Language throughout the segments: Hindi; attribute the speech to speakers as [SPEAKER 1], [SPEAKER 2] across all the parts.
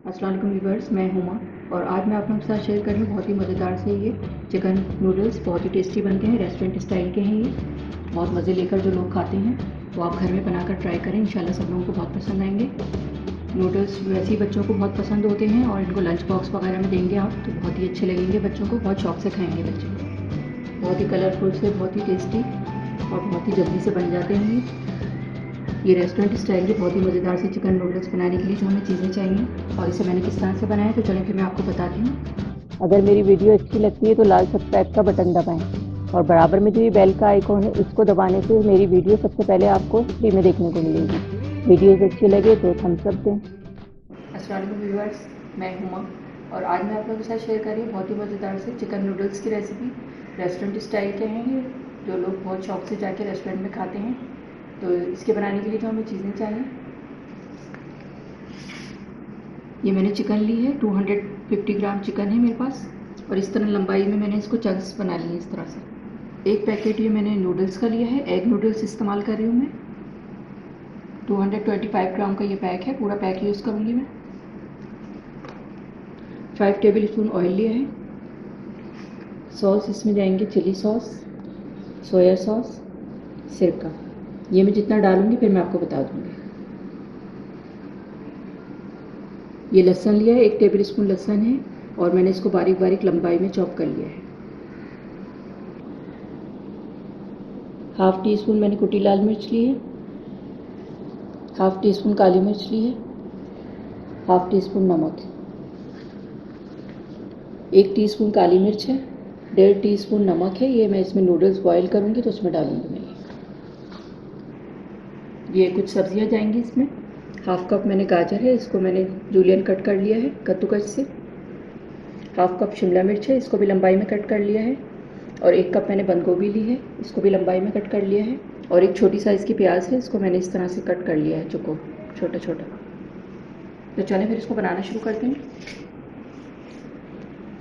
[SPEAKER 1] अस्सलाम वालेकुम व्यूअर्स, मैं हुमा और आज मैं आप लोगों के साथ शेयर कर रही हूँ बहुत ही मज़ेदार से ये चिकन नूडल्स। बहुत ही टेस्टी बनते हैं, रेस्टोरेंट स्टाइल के हैं ये। बहुत मज़े लेकर जो लोग खाते हैं वो आप घर में बनाकर ट्राई करें, इंशाल्लाह सब लोगों को बहुत पसंद आएंगे। नूडल्स वैसे ही बच्चों को बहुत पसंद होते हैं और इनको लंच बॉक्स वगैरह में देंगे आप तो बहुत ही अच्छे लगेंगे, बच्चों को बहुत शौक से खाएँगे बच्चे। बहुत ही कलरफुल से, बहुत ही टेस्टी और बहुत ही जल्दी से बन जाते हैं ये रेस्टोरेंट स्टाइल के बहुत ही मज़ेदार से चिकन नूडल्स बनाने के लिए जो हमें चीज़ें चाहिए और इसे मैंने किस तरह से बनाया तो चलें फिर मैं आपको बताती हूँ। अगर मेरी वीडियो अच्छी लगती है तो लाल सब्सक्राइब का बटन दबाएं और बराबर में जो ये बेल का आइकॉन है इसको दबाने से मेरी वीडियो सबसे पहले आपको फ्री में देखने को मिलेगी। वीडियोस अच्छी लगे तो थम्स अप दें। अस्सलाम वालेकुम व्यूअर्स, मैं हुमा और आज मैं आप लोगों के साथ शेयर कर रही हूँ बहुत ही मज़ेदार से चिकन नूडल्स की रेसिपी। रेस्टोरेंट स्टाइल के हैं ये, जो लोग बहुत शौक से जाके रेस्टोरेंट में खाते हैं। तो इसके बनाने के लिए जो हमें चीज़ें चाहिए, ये मैंने चिकन ली है, 250 ग्राम चिकन है मेरे पास और इस तरह लंबाई में मैंने इसको चंक्स बना लिए इस तरह से। एक पैकेट ये मैंने नूडल्स का लिया है, एग नूडल्स इस्तेमाल कर रही हूँ मैं। 225 ग्राम का ये पैक है, पूरा पैक यूज़ करूँगी मैं। 5 टेबल स्पून ऑयल लिया है। सॉस इसमें जाएंगे चिली सॉस, सोया सॉस, सिरका। ये मैं जितना डालूँगी फिर मैं आपको बता दूँगी। ये लहसुन लिया है, 1 टेबल स्पून लहसुन है और मैंने इसको बारीक बारीक लंबाई में चॉप कर लिया है। हाफ़ टी स्पून मैंने कुटी लाल मिर्च ली है। हाफ़ टी स्पून काली मिर्च ली है। हाफ़ टी स्पून नमक है। 1 टीस्पून काली मिर्च है, 1.5 टीस्पून नमक है। ये मैं इसमें नूडल्स बॉईल करूँगी तो उसमें डालूँगी मैं ये कुछ सब्जियाँ जाएंगी इसमें। हाफ़ कप मैंने गाजर है, इसको मैंने जूलियन कट कर लिया है कद्दूकस से। हाफ़ कप शिमला मिर्च है, इसको भी लंबाई में कट कर लिया है। और 1 कप मैंने बंद गोभी ली है, इसको भी लंबाई में कट कर लिया है। और एक छोटी साइज़ की प्याज है, इसको मैंने इस तरह से कट कर लिया है चौकोर, छोटा छोटा। तो चलें फिर इसको बनाना शुरू करते हैं।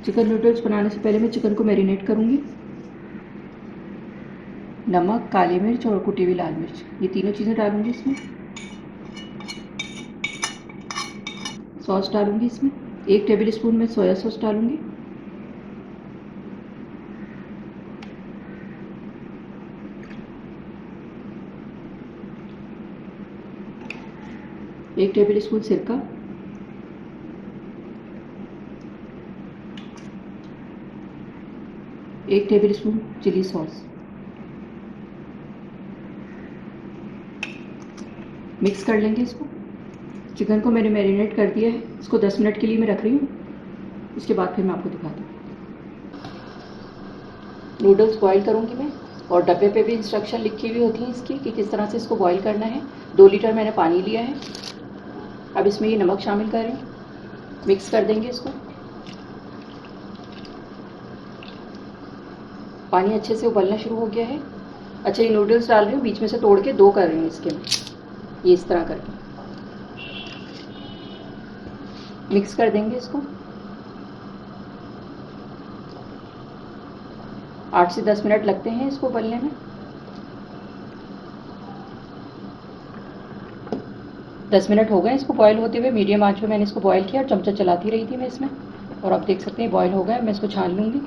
[SPEAKER 1] चिकन नूडल्स बनाने से पहले मैं चिकन को मैरिनेट करूँगी। नमक, काली मिर्च और कुटी हुई लाल मिर्च, ये तीनों चीज़ें डालूँगी इसमें। सॉस डालूँगी इसमें, 1 टेबल स्पून में सोया सॉस डालूँगी। एक टेबल स्पून सिरका, 1 tablespoon chilli sauce. Mix कर लेंगे इसको। चिकन को मैंने मैरिनेट कर दिया है, इसको 10 मिनट के लिए मैं रख रही हूँ, इसके बाद फिर मैं आपको दिखाती हूँ। नूडल्स बॉईल करूँगी मैं और डब्बे पे भी इंस्ट्रक्शन लिखी हुई होती है इसकी कि किस तरह से इसको बॉईल करना है। 2 लीटर मैंने पानी लिया है। अब इसमें ये नमक शामिल करें, मिक्स कर देंगे इसको। पानी अच्छे से उबलना शुरू हो गया है। अच्छा, ये नूडल्स डाल रही हूँ, बीच में से तोड़ के 2 कर रही हूँ इसके में, ये इस तरह करके मिक्स कर देंगे इसको। 8 से 10 मिनट लगते हैं इसको उबलने में। 10 मिनट हो गए इसको बॉयल होते हुए। मीडियम आंच पे मैंने इसको बॉयल किया और चमचा चलाती रही थी मैं इसमें। और आप देख सकते हैं बॉयल हो गया, मैं इसको छान लूँगी।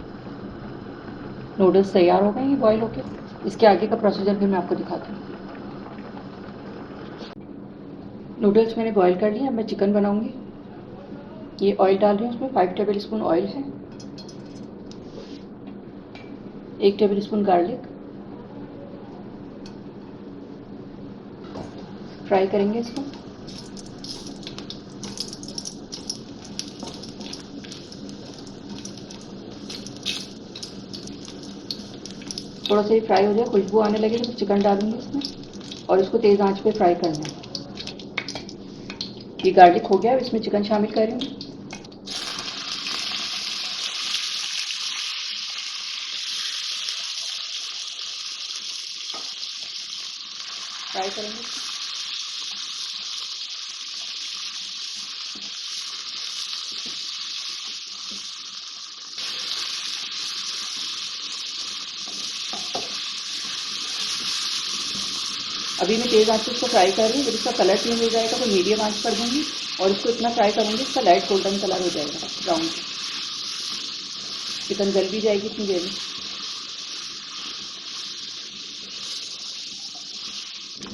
[SPEAKER 1] नूडल्स तैयार हो गए हैं बॉयल होके। इसके आगे का प्रोसीजर भी मैं आपको दिखाती हूँ। नूडल्स मैंने बॉयल कर लिया, अब मैं चिकन बनाऊँगी। ये ऑयल डाल रही हूँ, उसमें 5 टेबल स्पून ऑयल है। 1 टेबल स्पून गार्लिक। फ्राई करेंगे इसको। थोड़ा सा ये फ्राई हो जाए, खुशबू आने लगे तो चिकन डालूंगी इसमें और इसको तेज़ आंच पे फ्राई करना है। ये गार्लिक हो गया, अब इसमें चिकन शामिल करेंगे। फ्राई करेंगे। अभी मैं तेज़ आंच पे इसको फ्राई कर रही हूँ, जब इसका कलर चेंज हो जाएगा तो मीडियम आंच कर दूँगी और इसको इतना फ्राई करूँगी इसका लाइट गोल्डन कलर हो जाएगा ब्राउन। चिकन गल भी जाएगी इतनी देर में।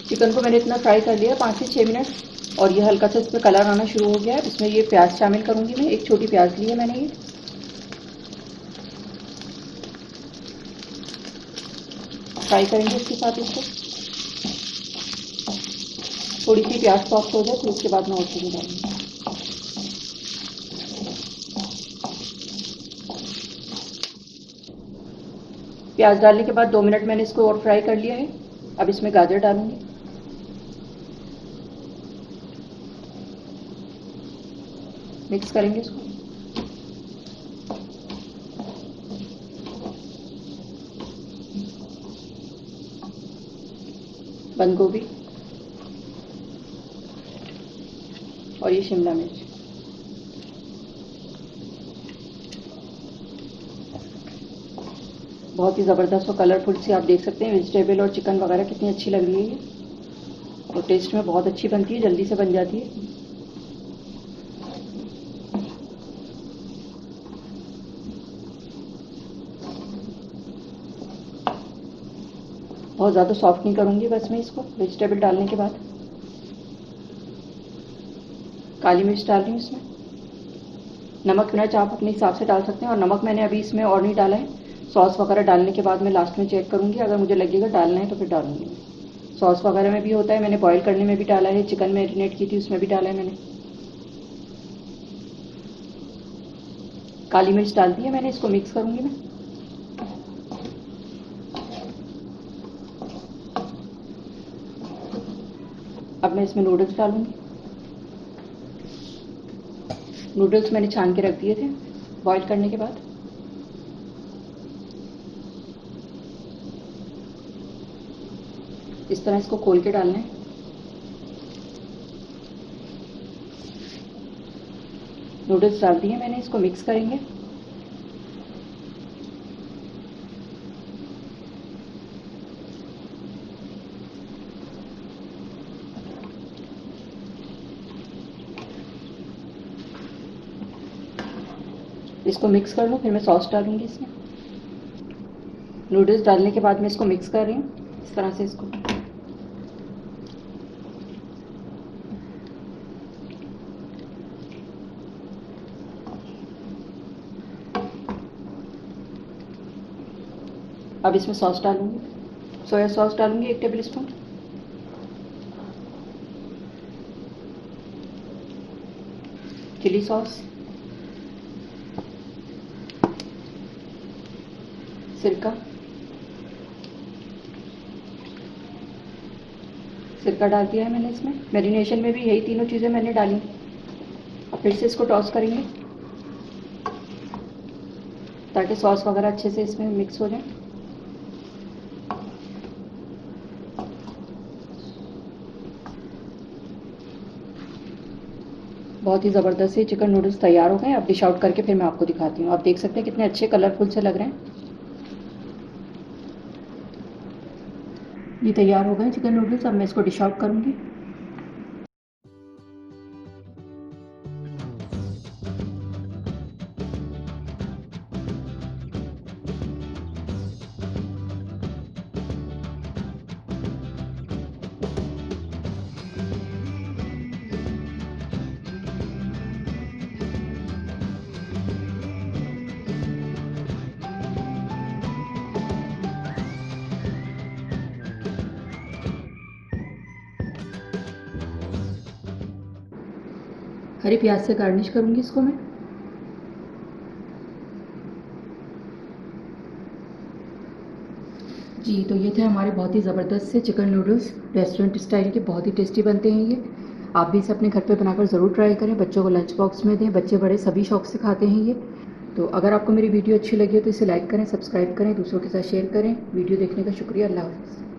[SPEAKER 1] चिकन को मैंने इतना फ्राई कर लिया 5 से 6 मिनट, और ये हल्का सा इस पर कलर आना शुरू हो गया है। इसमें ये प्याज शामिल करूँगी मैं, एक छोटी प्याज ली है मैंने ये। फ्राई करेंगे इसके साथ इसको, थोड़ी सी प्याज सॉफ्ट हो जाए फिर उसके बाद मैं और चीज़ें डालूँगी। प्याज डालने के बाद 2 मिनट मैंने इसको और फ्राई कर लिया है। अब इसमें गाजर डालूँगी, मिक्स करेंगे इसको। बंद गोभी और ये शिमला मिर्च। बहुत ही ज़बरदस्त और कलरफुल सी आप देख सकते हैं वेजिटेबल और चिकन वगैरह कितनी अच्छी लग रही है ये, और टेस्ट में बहुत अच्छी बनती है, जल्दी से बन जाती है। बहुत ज़्यादा सॉफ्ट नहीं करूँगी बस मैं इसको वेजिटेबल डालने के बाद। काली मिर्च डाल रही हूँ इसमें। नमक मिर्च आप अपने हिसाब से डाल सकते हैं, और नमक मैंने अभी इसमें और नहीं डाला है। सॉस वगैरह डालने के बाद मैं लास्ट में चेक करूँगी, अगर मुझे लगेगा डालना है तो फिर डालूँगी मैं। सॉस वगैरह में भी होता है, मैंने बॉईल करने में भी डाला है, चिकन मैरिनेट की थी उसमें भी डाला है मैंने। काली मिर्च डाल दी है मैंने, इसको मिक्स करूँगी मैं। अब मैं इसमें नूडल्स डालूँगी। नूडल्स मैंने छान के रख दिए थे बॉईल करने के बाद। इस तरह इसको खोल के डालना है। नूडल्स डाल दिए मैंने, इसको मिक्स करेंगे। इसको मिक्स कर लूँ, फिर मैं सॉस डालूँगी इसमें। नूडल्स डालने के बाद मैं इसको मिक्स कर रही हूँ इस तरह से इसको। अब इसमें सॉस डालूँगी, सोया सॉस डालूँगी 1 टेबल स्पून। चिली सॉस, सिरका, सिरका डाल दिया है मैंने इसमें। मैरिनेशन में भी यही तीनों चीज़ें मैंने डाली। अब फिर से इसको टॉस करेंगे ताकि सॉस वगैरह अच्छे से इसमें मिक्स हो जाए। बहुत ही ज़बरदस्त ये चिकन नूडल्स तैयार हो गए। अब डिश आउट करके फिर मैं आपको दिखाती हूँ। आप देख सकते हैं कितने अच्छे कलरफुल से लग रहे हैं। ये तैयार हो गए चिकन नूडल्स। अब मैं इसको डिश आउट करूँगी। हरी प्याज से गार्निश करूँगी इसको मैं। जी, तो ये थे हमारे बहुत ही ज़बरदस्त से चिकन नूडल्स, रेस्टोरेंट स्टाइल के। बहुत ही टेस्टी बनते हैं ये। आप भी इसे अपने घर पे बनाकर ज़रूर ट्राई करें। बच्चों को लंच बॉक्स में दें, बच्चे बड़े सभी शौक से खाते हैं ये। तो अगर आपको मेरी वीडियो अच्छी लगी हो तो इसे लाइक करें, सब्सक्राइब करें, दूसरों के साथ शेयर करें। वीडियो देखने का शुक्रिया। अल्लाह हाफ़िज़।